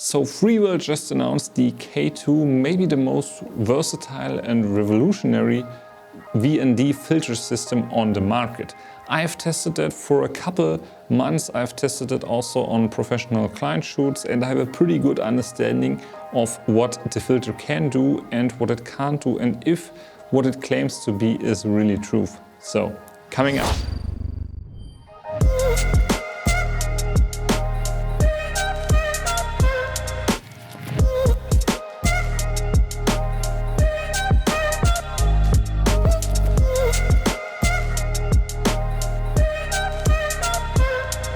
So FREEWELL just announced the K2, maybe the most versatile and revolutionary VND filter system on the market. I have tested that for a couple months. I've tested it also on professional client shoots, and I have a pretty good understanding of what the filter can do and what it can't do, and if what it claims to be is really true. So, coming up.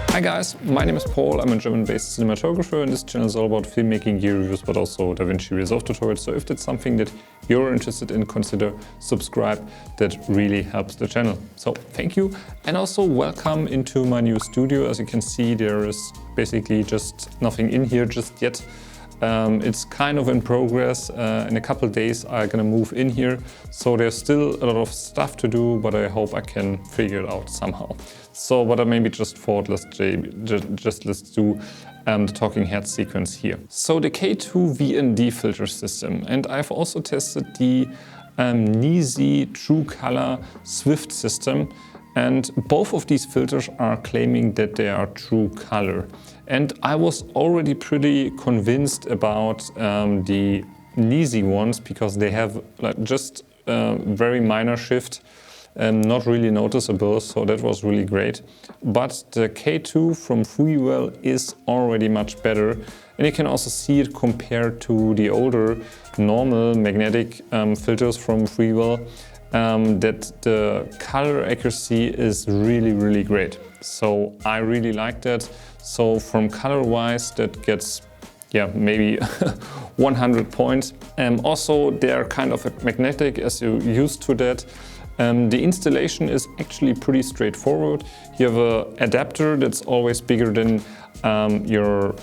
Hi guys, my name is Paul. I'm a German-based cinematographer, and this channel is all about filmmaking, gear reviews, but also DaVinci Resolve tutorials. So if that's something that you're interested in, consider subscribe. That really helps the channel. So thank you, and also welcome into my new studio. As you can see, there is basically just nothing in here just yet. It's kind of in progress. In a couple of days I'm gonna move in here, so there's still a lot of stuff to do, but I hope I can figure it out somehow. So, but I maybe just thought let's do the talking head sequence here. So the K2 VND filter system, and I've also tested the Easy True Color Swift system, and both of these filters are claiming that they are true color. And I was already pretty convinced about the Easy ones, because they have like just very minor shift and not really noticeable, so that was really great. But the K2 from FREEWELL is already much better, and you can also see it compared to the older normal magnetic filters from FREEWELL, that the color accuracy is really great. So I really like that. So from color wise, that gets maybe 100 points. Also, they're kind of magnetic, as you're used to that. The installation is actually pretty straightforward. You have an adapter that's always bigger than your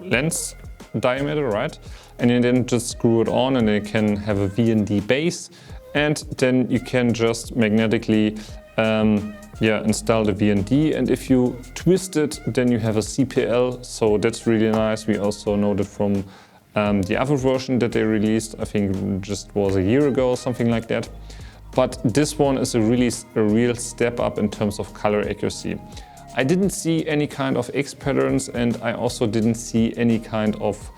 lens diameter, right? And you then just screw it on, and you can have a VND base, and then you can just magnetically install the VND. And if you twist it, then you have a CPL, so that's really nice. We also know that from the other version that they released, I think it just was a year ago or something like that. But this one is a real step up in terms of color accuracy. I didn't see any kind of X patterns, and I also didn't see any kind of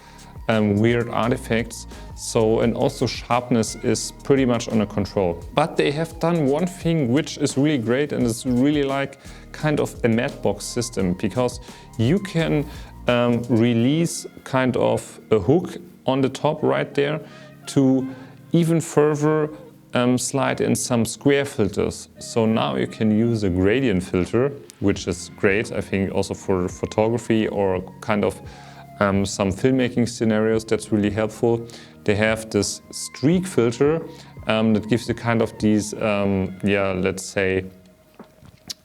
weird artifacts. So, and also sharpness is pretty much under control. But they have done one thing which is really great, and it's really like kind of a matte box system, because you can release kind of a hook on the top right there to even further slide in some square filters. So now you can use a gradient filter, which is great, I think, also for photography or kind of some filmmaking scenarios. That's really helpful. They have this streak filter that gives you kind of these, let's say,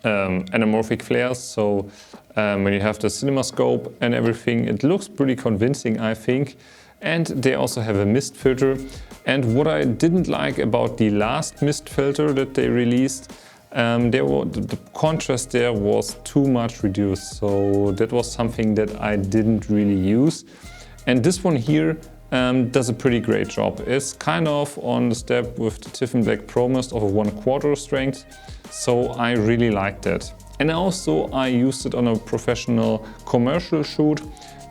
anamorphic flares. So when you have the CinemaScope and everything, it looks pretty convincing, I think. And they also have a mist filter. And what I didn't like about the last mist filter that they released, the contrast there was too much reduced. So that was something that I didn't really use. And this one here does a pretty great job. It's kind of on the step with the Tiffen Black Pro Mist of a 1/4 strength. So I really like that. And also I used it on a professional commercial shoot.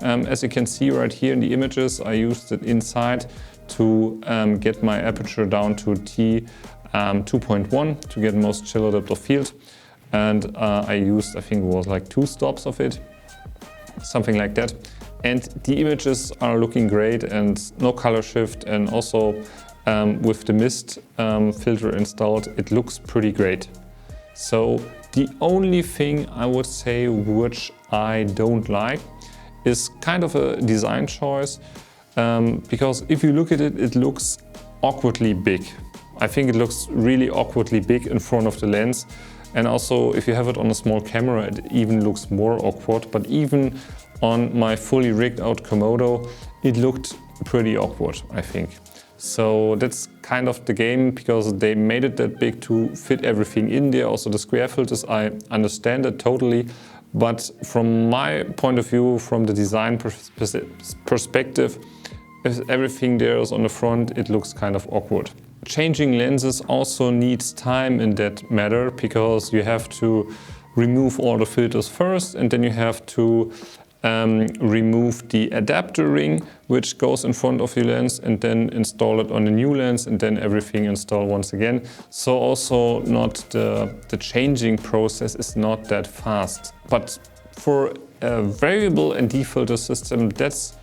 As you can see right here in the images, I used it inside to get my aperture down to T2.1 to get most shallow depth of field. And I used, I think it was like 2 stops of it, something like that. And the images are looking great, and no color shift, and also with the mist filter installed, it looks pretty great. So the only thing I would say which I don't like is kind of a design choice, because if you look at it, it looks awkwardly big. I think it looks really awkwardly big in front of the lens, and also if you have it on a small camera, it even looks more awkward. But even on my fully rigged out Komodo, it looked pretty awkward, I think. So that's kind of the game, because they made it that big to fit everything in there. Also the square filters, I understand it totally, But from my point of view, from the design perspective, if everything there is on the front, it looks kind of awkward. Changing lenses also needs time in that matter, because you have to remove all the filters first, and then you have to remove the adapter ring which goes in front of your lens, and then install it on the new lens, and then everything install once again. So also not the changing process is not that fast. But for a variable ND filter system, that's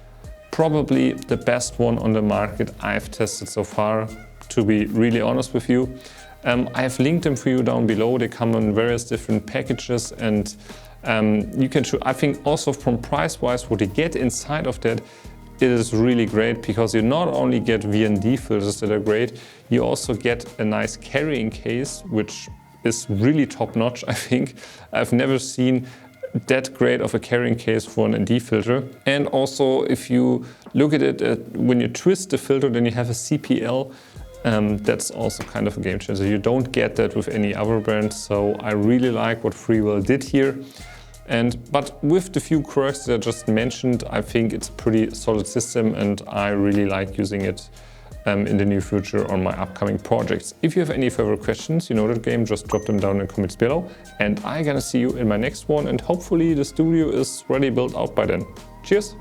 probably the best one on the market I've tested so far, to be really honest with you. I have linked them for you down below. They come in various different packages, and you can choose. I think also from price-wise, what you get inside of that, it is really great, because you not only get VND filters that are great, you also get a nice carrying case, which is really top-notch, I think. I've never seen that great of a carrying case for an ND filter. And also, if you look at it, when you twist the filter, then you have a CPL. That's also kind of a game changer. You don't get that with any other brand, so I really like what FREEWELL did here. But with the few quirks that I just mentioned, I think it's a pretty solid system, and I really like using it in the near future on my upcoming projects. If you have any further questions, you know that game, just drop them down in the comments below, and I'm gonna see you in my next one, and hopefully the studio is ready built out by then. Cheers!